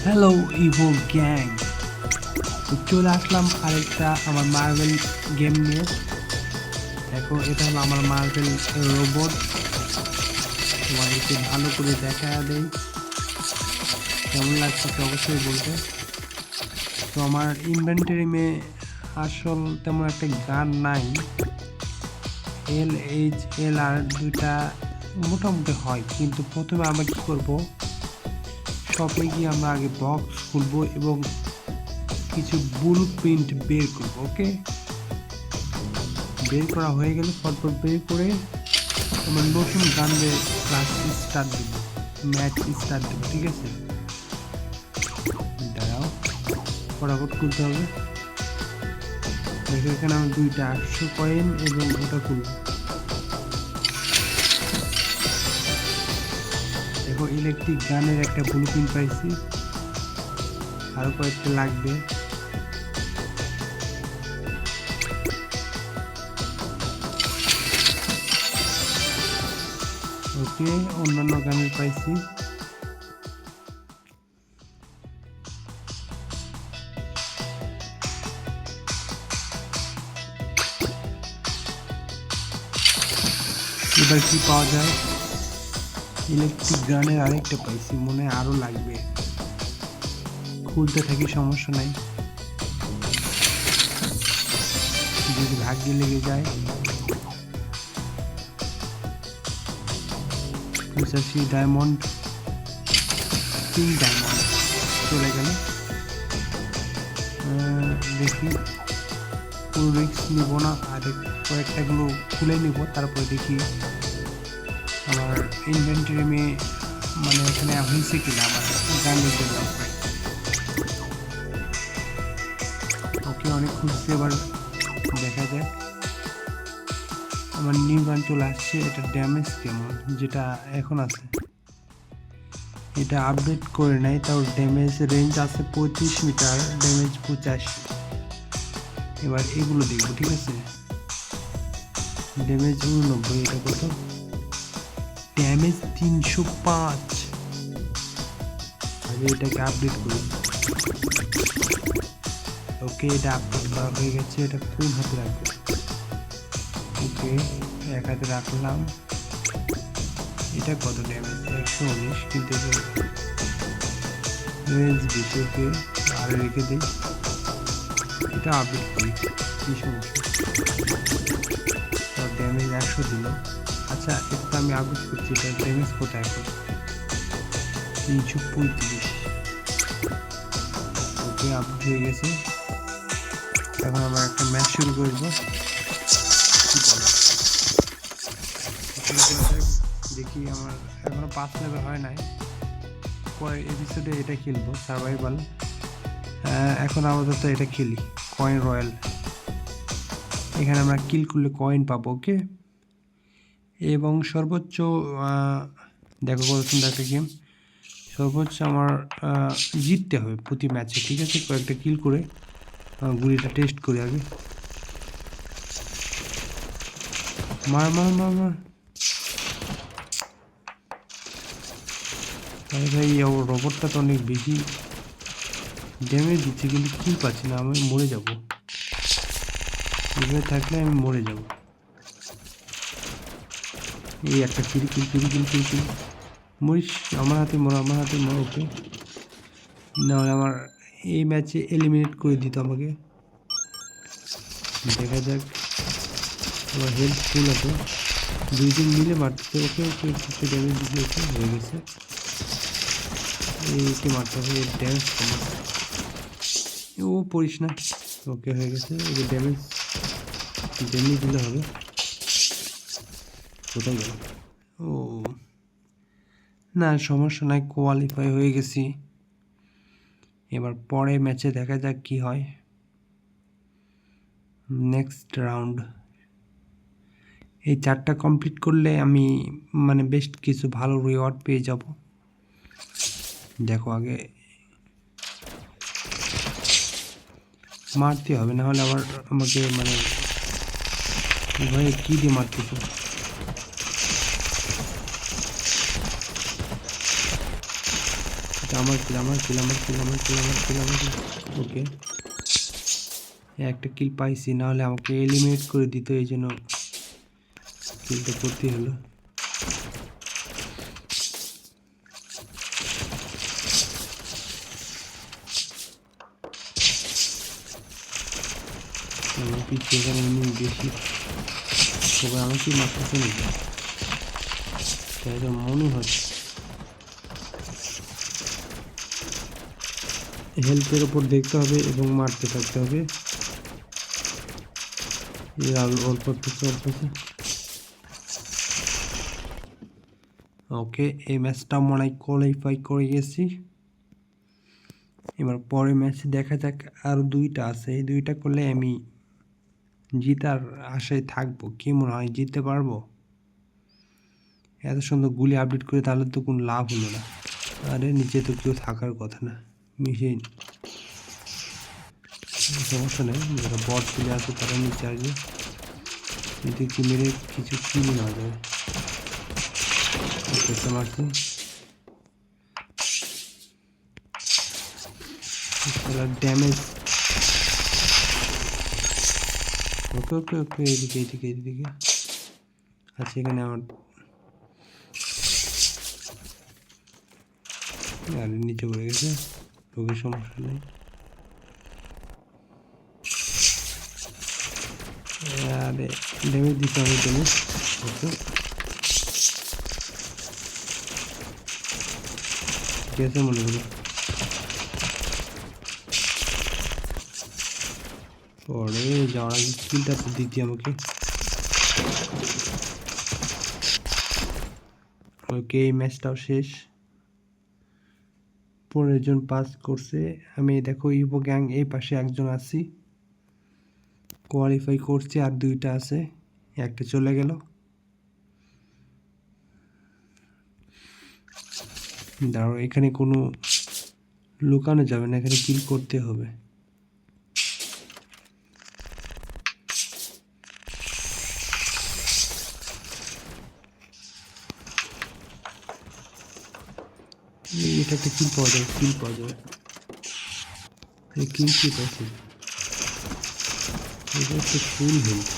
Hello Ivo gang, তো চলে আসলাম আরেকটা আমার মার্বেল গেম নিয়ে। দেখো, এটা হলো আমার মার্বেল রোবট। তোমাদেরকে ভালো করে দেখা দেই, কেমন লাগছে অবশ্যই বলতে। তো আমার ইনভেন্টরি মে আসল তেমন একটা গান নাই। LHLR দুইটা মোটামুটি হয়, কিন্তু প্রথমে আমরা কি করব, শপে গিয়ে আমরা আগে বক্স খুলবো এবং কিছু ব্লু প্রিন্ট বের করবো। ওকে, বের করা হয়ে গেলে ফটফট বের করে আমার নতুন গানের ক্লাস স্টার্ট দেবো, ম্যাচ স্টার্ট দেবো। ঠিক আছে, দাঁড়াও, ফটাফট খুলতে হবে। দেখো, এখানে আমি দুইটা 800 কয়েন এবং ওটা খুলবো। দেখো, ইলেকট্রিক গানের একটা ব্লু প্রিন্ট পাইছি, আরও কয়েকটা লাগবে। ওকে, অন্যান্য গানের পাইছি। এবার কি পাওয়া যায়, ইলেকট্রিক গানের আরেকটা পাইছি, মনে হয় আরও লাগবে। খুলতে থাকি, সমস্যা নাই, যদি ভাগ্যে লেগে যায়। 85 ডায়মন্ড, 3 ডায়মন্ড চলে গেল। দেখি, পুরো রিস্ক নিব না, আর কয়েকটাগুলো খুলে নিব, তারপরে দেখি আমার ইনভেন্টরি মে মানে এখানে হয়েছে কিনা আমার গানের জন্য। ওকে, অনেক খুঁজছে, এবার দেখা যায়। আমার নিউ গান চলে আসছে, এটা ড্যামেজ কেমন যেটা এখন আছে, এটা আপডেট করে নাই, তাও ড্যামেজ রেঞ্জ আছে 35 মিটার, ড্যামেজ 85। এবার এগুলো দেখবো। ঠিক আছে, ড্যামেজ 89, এটা কত, ড্যামেজ 305। আগে এটাকে আপডেট করি। ওকে, এটা আপডেট করা হয়ে গেছে। এটা কোন হাতে রাখবো? ওকে, এক হাতে রাখলাম। এটা কত ড্যামেজ? 119, কিন্তু রেঞ্জ বেশি। ওকে, আর রেখে দিই, এটা আপডেট করি, কী সমস্যা। ড্যামেজ 100 দিল। আচ্ছা, এটা আমি আপডেট করছি, এটা ড্যামেজ কোথায় এখন? 335। ওকে, আপডেট হয়ে গেছে। এখন আমরা একটা ম্যাচ শুরু করবো। দেখি, আমার এখনো 5 লেভেল হয় নাই, পরের এপিসোডে এটা খেলবো, সার্ভাইভাল। এখন আপাতত এটা খেলি, কয়েন রয়্যাল। এখানে আমরা কিল করলে কয়েন পাবো। ওকে, এবং সর্বোচ্চ দেখো কত সুন্দর একটা গেম। সর্বোচ্চ আমার জিততে হবে প্রতি ম্যাচে। ঠিক আছে, কয়েকটা কিল করে গুলিটা টেস্ট করি আগে। মার মার মার মার, আরে ভাই, ওর রোবটটা তো অনেক বেশি ড্যামেজ দিচ্ছে, কিন্তু কিল পাচ্ছি না। আমি মরে যাব, এভাবে থাকলে আমি মরে যাব। এই একটা কিল কিল কিল কিল কিল কিল, মরিস, আমার হাতে মর, আমার হাতে মর। ওকে, নাহলে আমার এই ম্যাচে এলিমিনেট করে দিত আমাকে। দেখা যাক, আমার হেলথ ফুল আছে, 2 দিন মিলে মারতেছে। ওকে ওকে, কিছু ড্যামেজ দিতে হয়ে গেছে। এইকে মারতে হবে, ড্যামেজ কমা। ও পড়িস না। ওকে, হয়ে গেছে। এবার ড্যামেজ ড্যামেজ দিলে হবে। কোথায় গেল? ও না, সমস্যা নাই, কোয়ালিফাই হয়ে গেছি। এবার পরে ম্যাচে দেখা যাক কি হয়। নেক্সট রাউন্ড, এই 4টা কমপ্লিট করলে আমি মানে বেশ কিছু ভালো রিওয়ার্ড পেয়ে যাব। দেখো, আগে মারতে হবে, না হলে আবার আমাকে মানে ভয়ে কী দিয়ে মারতেছে। আমার কিল। ওকে, একটা কিল পাইছি, নাহলে আমাকে এলিমিনেট করে দিত, এই জন্য কিলটা করতে হলো। আমার পিছিয়ে এখানে এমনি বেশি, সবাই আমাকে মারতেছে নাকি, তাই তো মনে হচ্ছে। হেলথের ওপর দেখতে হবে এবং মারতে থাকতে হবে। অল্প ওকে, এই ম্যাচটা মনে হয় কোয়ালিফাই করে গেছি। এবার পরে ম্যাচ দেখা যাক, আরও 2টা আছে, এই 2টা করলে আমি জিতার আশায় থাকবো। কি মনে হয়, জিততে পারবো? এত সুন্দর গুলি আপডেট করে তাহলে তো কোনো লাভ হলো না। আরে নিচে তো কেউ থাকার কথা না, মিশে সমস্যা নেই, যারা বট চলে আসে তারা নিচে আসবে, এদিকে মেরে কিছু কিনে নেওয়া যাবে। মারছি, ড্যামেজ। ওকে, এইদিকে আচ্ছা, এখানে আমার আর নিচে পড়ে গেছে, রোগের সমস্যা নেই। আরে ড্যামেজ দিতে হবে ড্যামেজ। ওকে, ঠিক আছে মনে করি। পরে যাওয়ার আগে কিলটা তো দিচ্ছি আমাকে। ওকে, এই ম্যাচটাও শেষ। 15 জন পাস করছে। আমি দেখো ইভো গ্যাং এই পাশে একজন আছি, কোয়ালিফাই করছে, আর 2টা আছে, একটা চলে গেল। দাঁড়াও, এখানে কোনো লুকানো যাবে না, এখানে কিল করতে হবে। এটা একটা কিল পাওয়া যাবে, এই কিল কি পাচ্ছে, এটা একটা ফুল হেলথ।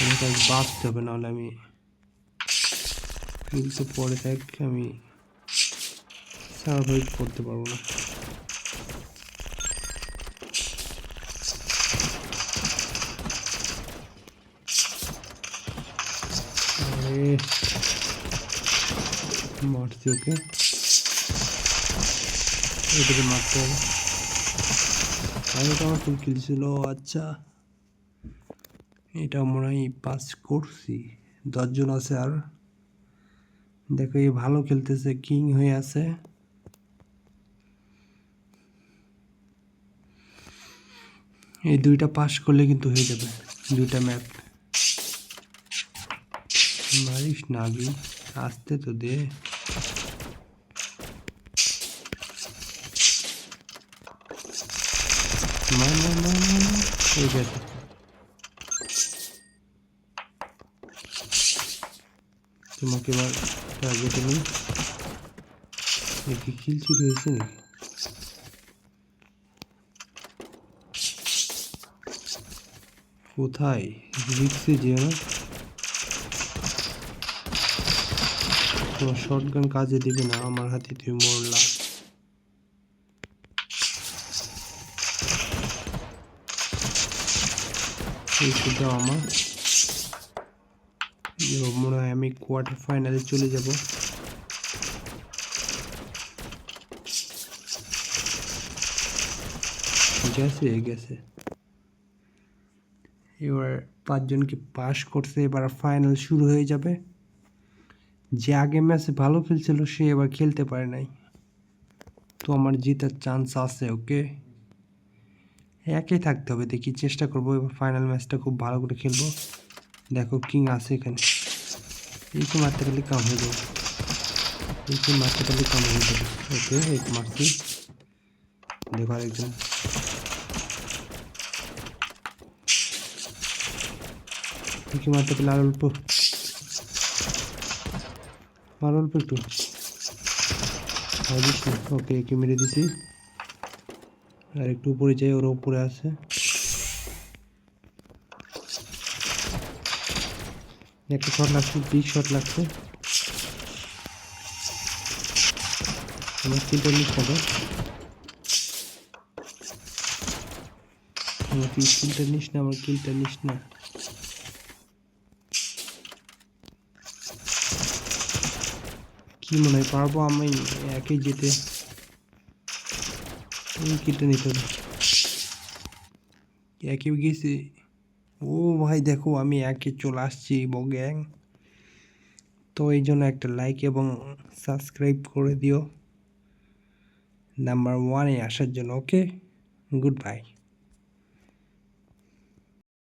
আমাকে বাঁচতে হবে, নাহলে আমি কিল তো পরে থাক, আমি সার্ভাইভ করতে পারবো না। মারছি ওকে, এটাকে মারতে হবে। আগে তো আমার ফুল কিল ছিল। আচ্ছা, এটা মনে হয় পাস করছি। 10 জন আছে আর। দেখো, এই ভালো খেলতেছে, কিং হয়ে আছে। এই 2টা পাস করলে কিন্তু হয়ে যাবে, 2টা ম্যাপ। মারিস না আগে, আসতে তো দে। হয়ে গেছে। তোমাকে এবার টার্গেট নেই, কি কিল চুরি হয়েছে নাকি? কোথায় রিক্সে যেও না, তোমার শটগান কাজে দিবে না, আমার হাতে তুমি মরলা। এই শুধু আমার মনে হয় আমি কোয়ার্টার ফাইনালে চলে যাব। গেছে। এবার 5 জনকে পাস করছে, এবার ফাইনাল শুরু হয়ে যাবে। যে আগে ম্যাচে ভালো খেলছিল সে এবার খেলতে পারে নাই, তো আমার জেতার চান্স আছে। ওকে, একাই থাকতে হবে, দেখি চেষ্টা করবো এবার ফাইনাল ম্যাচটা খুব ভালো করে খেলবো। দেখো কিং আছে এখানে, এইকে মারতে পারলে কাম হয়ে যাবে, ওকে, এই মারছি। দেখো আরেকজন, দেখি মারতে পেলে আর অল্প, আর অল্প একটু ওকে, একে মেরে দিছি। আর একটু উপরে যাই, ওর উপরে আছে। একটা শট লাগছে, বিগ শট লাগছে। আমার কিলটা নিস না তো, আমার কিলটা নিস না, আমার কিলটা নিস না। কি মনে হয় পারবো আমি একে যেতে? এই কিলটা নিতে হবে, একে গেছি। ও ভাই দেখো আমি একে চলে আসছি গ্যাং। তো এই জন্য একটা লাইক এবং সাবস্ক্রাইব করে দিও নাম্বার 1-এ আসার জন্য। ওকে, গুড বাই।